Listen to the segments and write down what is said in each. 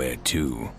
there too.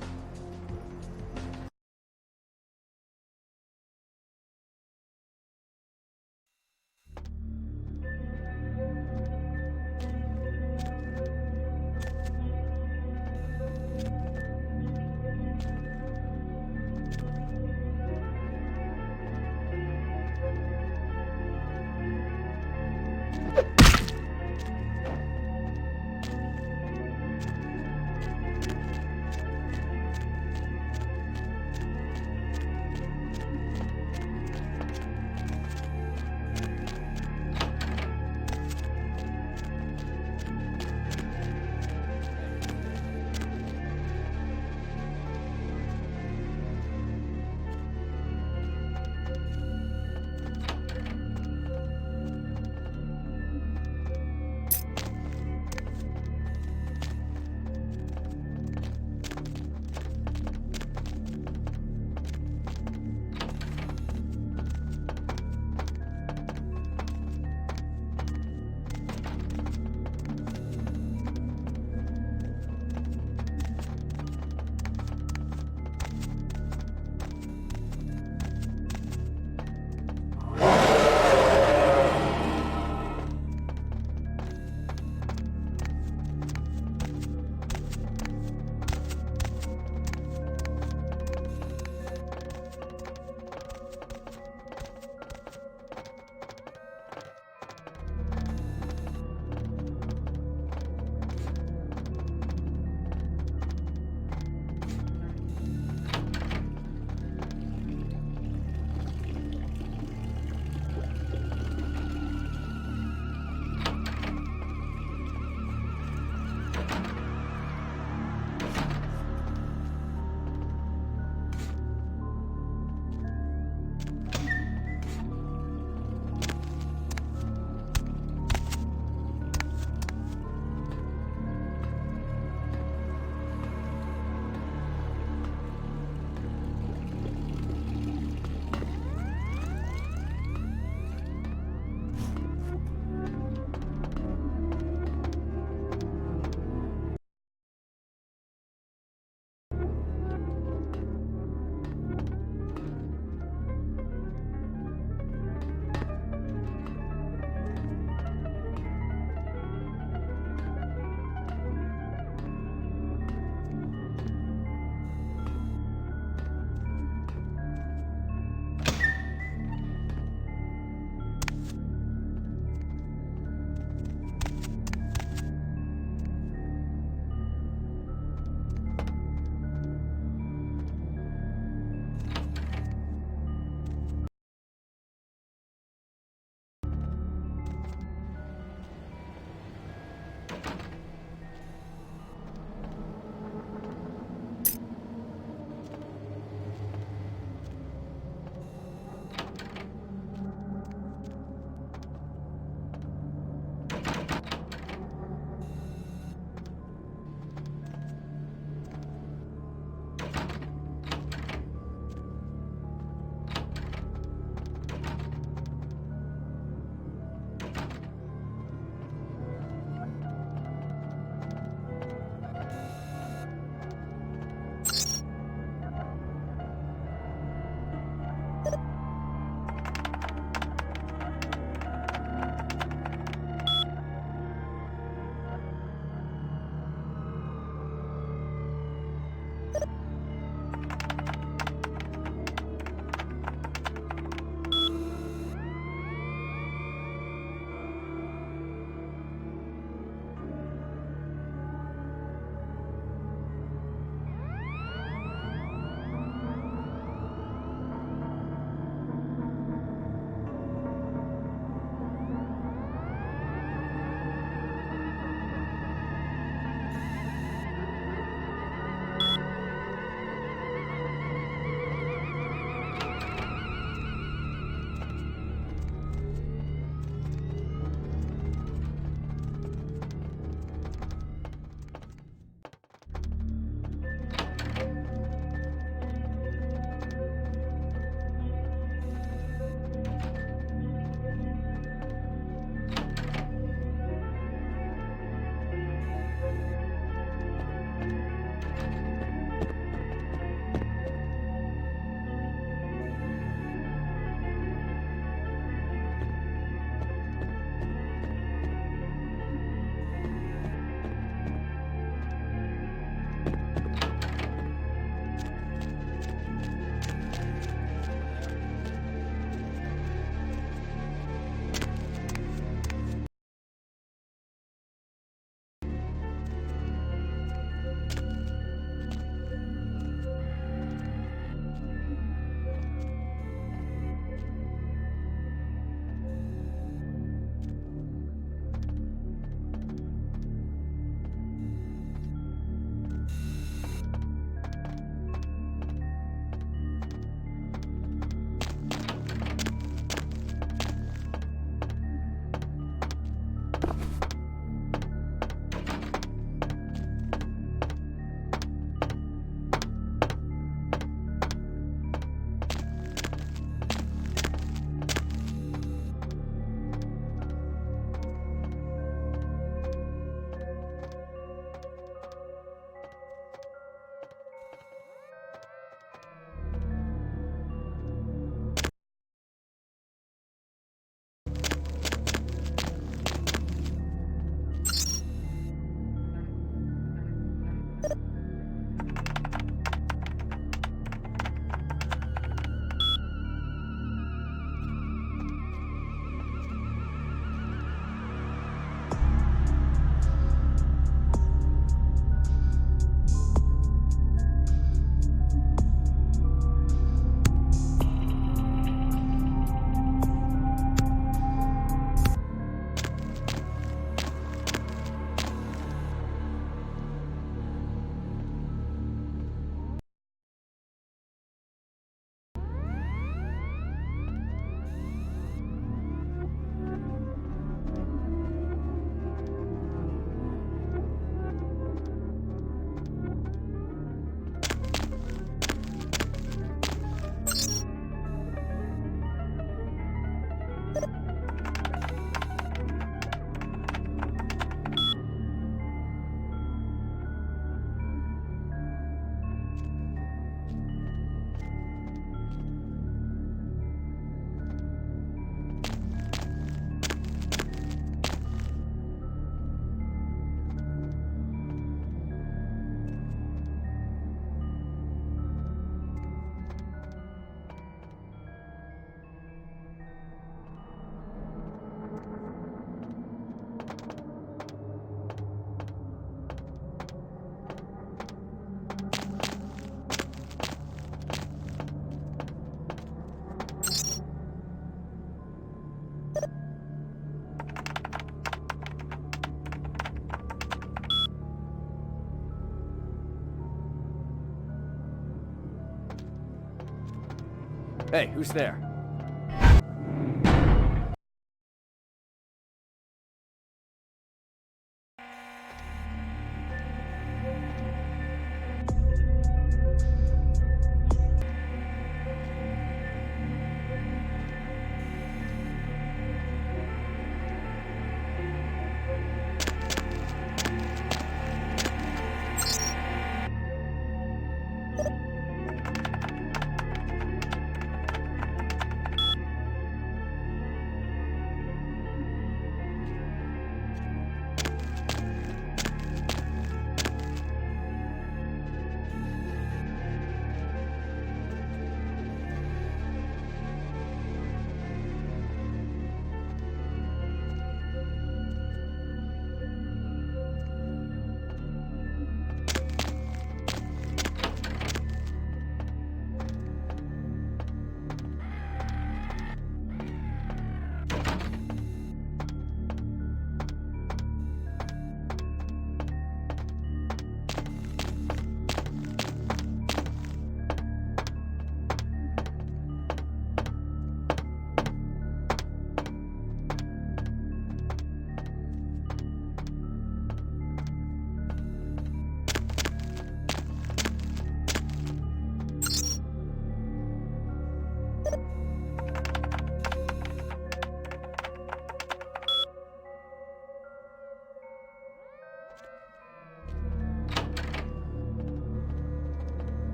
Hey, who's there?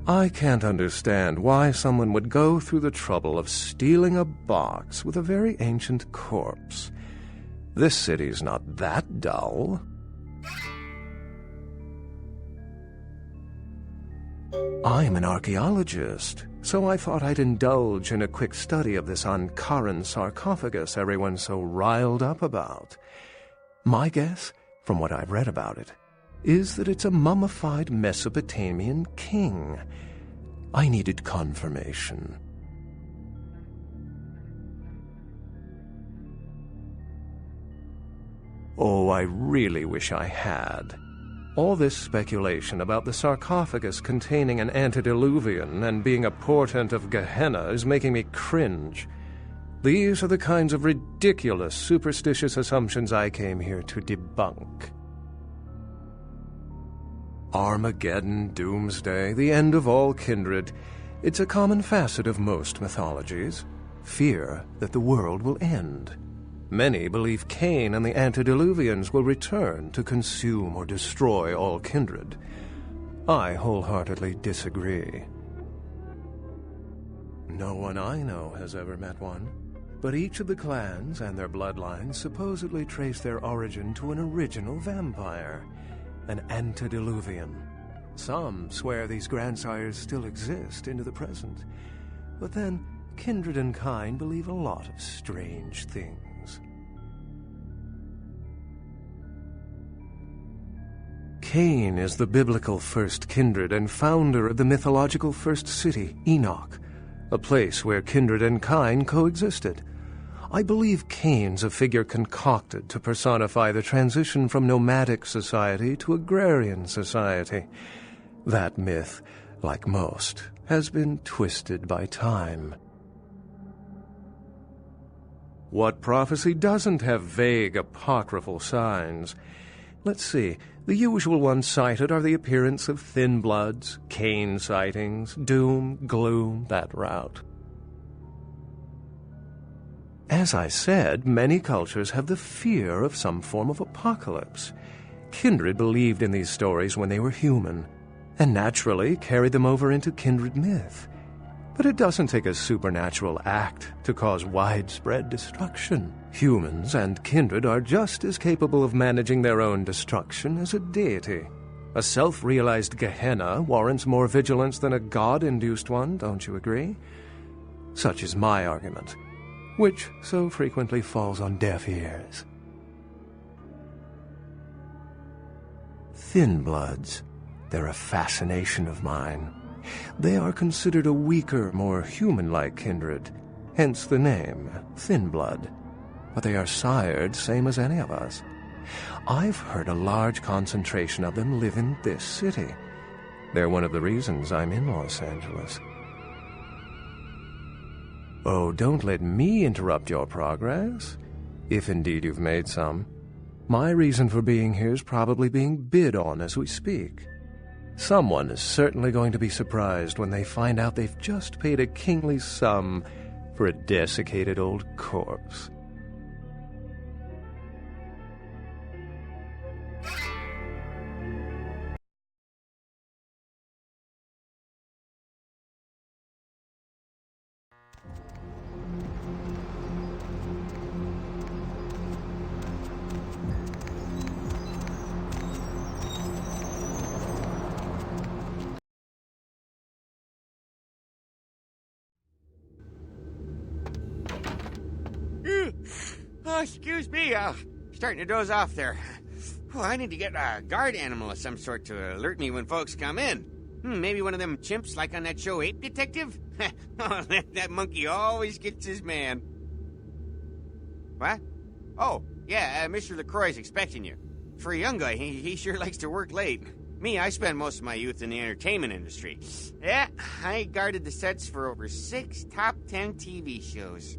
I can't understand why someone would go through the trouble of stealing a box with a very ancient corpse. This city's not that dull. I'm an archaeologist, so I thought I'd indulge in a quick study of this Ankaran sarcophagus everyone's so riled up about. My guess, from what I've read about it, is that it's a mummified Mesopotamian king. I needed confirmation. Oh, I really wish I had. All this speculation about the sarcophagus containing an antediluvian and being a portent of Gehenna is making me cringe. These are the kinds of ridiculous, superstitious assumptions I came here to debunk. Armageddon, doomsday, the end of all kindred. It's a common facet of most mythologies. Fear that the world will end. Many believe Cain and the antediluvians will return to consume or destroy all kindred. I wholeheartedly disagree. No one I know has ever met one, but each of the clans and their bloodlines supposedly trace their origin to an original vampire, an antediluvian. Some swear these grandsires still exist into the present, but then kindred and kind believe a lot of strange things. Cain is the biblical first kindred and founder of the mythological first city, Enoch, a place where kindred and kind coexisted. I believe Cain's a figure concocted to personify the transition from nomadic society to agrarian society. That myth, like most, has been twisted by time. What prophecy doesn't have vague apocryphal signs? Let's see. The usual ones cited are the appearance of thin bloods, Cain sightings, doom, gloom, that route. As I said, many cultures have the fear of some form of apocalypse. Kindred believed in these stories when they were human, and naturally carried them over into kindred myth. But it doesn't take a supernatural act to cause widespread destruction. Humans and kindred are just as capable of managing their own destruction as a deity. A self-realized Gehenna warrants more vigilance than a god-induced one, don't you agree? Such is my argument, which so frequently falls on deaf ears. Thin bloods, they're a fascination of mine. They are considered a weaker, more human-like kindred, hence the name, thin blood. But they are sired same as any of us. I've heard a large concentration of them live in this city. They're one of the reasons I'm in Los Angeles. Oh, don't let me interrupt your progress, if indeed you've made some. My reason for being here is probably being bid on as we speak. Someone is certainly going to be surprised when they find out they've just paid a kingly sum for a desiccated old corpse. Oh, excuse me, starting to doze off there. Oh, I need to get a guard animal of some sort to alert me when folks come in. Maybe one of them chimps like on that show Ape Detective? Oh, that monkey always gets his man. What? Oh, yeah, Mr. LaCroix's expecting you. For a young guy, he sure likes to work late. Me, I spend most of my youth in the entertainment industry. Yeah, I guarded the sets for over 6 top 10 TV shows.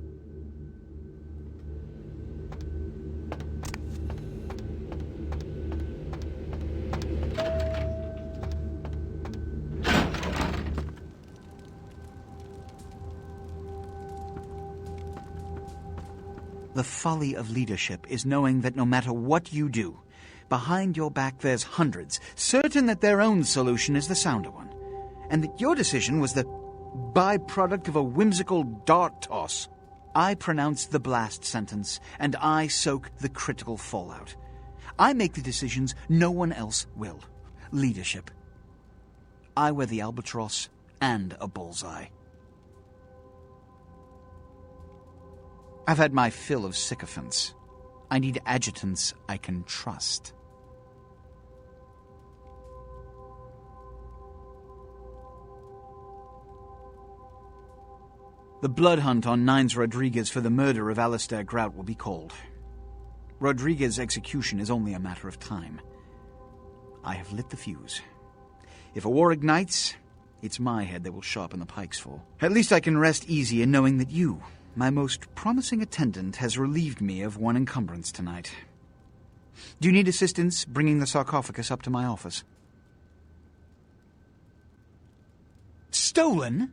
The folly of leadership is knowing that no matter what you do, behind your back there's hundreds, certain that their own solution is the sounder one. and that your decision was the byproduct of a whimsical dart toss. I pronounce the blast sentence, and I soak the critical fallout. I make the decisions no one else will. Leadership. I wear the albatross and a bullseye. I've had my fill of sycophants. I need adjutants I can trust. The blood hunt on Nines Rodriguez for the murder of Alistair Grout will be called. Rodriguez's execution is only a matter of time. I have lit the fuse. If a war ignites, it's my head they will sharpen the pikes for. At least I can rest easy in knowing that you, my most promising attendant, has relieved me of one encumbrance tonight. Do you need assistance bringing the sarcophagus up to my office? Stolen?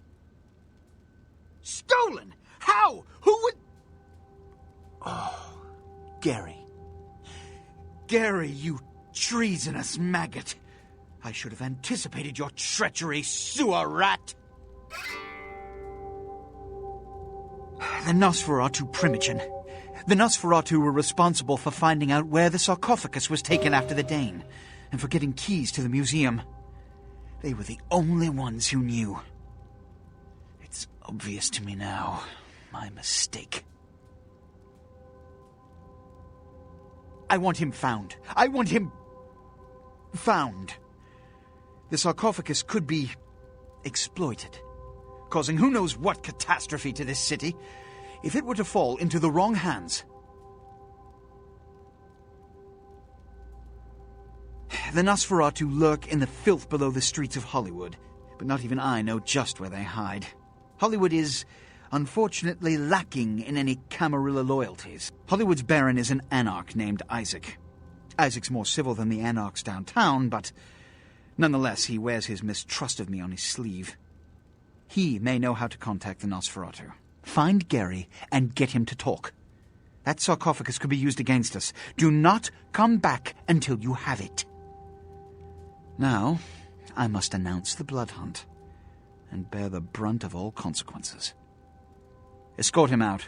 Stolen? How? Who would... Oh, Gary. Gary, you treasonous maggot. I should have anticipated your treachery, sewer rat. The Nosferatu Primogen. The Nosferatu were responsible for finding out where the sarcophagus was taken after the Dane, and for getting keys to the museum. They were the only ones who knew. It's obvious to me now. My mistake. I want him found. I want him... found. The sarcophagus could be exploited, causing who knows what catastrophe to this city, if it were to fall into the wrong hands. The Nosferatu lurk in the filth below the streets of Hollywood, but not even I know just where they hide. Hollywood is, unfortunately, lacking in any Camarilla loyalties. Hollywood's baron is an anarch named Isaac. Isaac's more civil than the anarchs downtown, but nonetheless he wears his mistrust of me on his sleeve. He may know how to contact the Nosferatu. Find Gary and get him to talk. That sarcophagus could be used against us. Do not come back until you have it. Now, I must announce the blood hunt and bear the brunt of all consequences. Escort him out.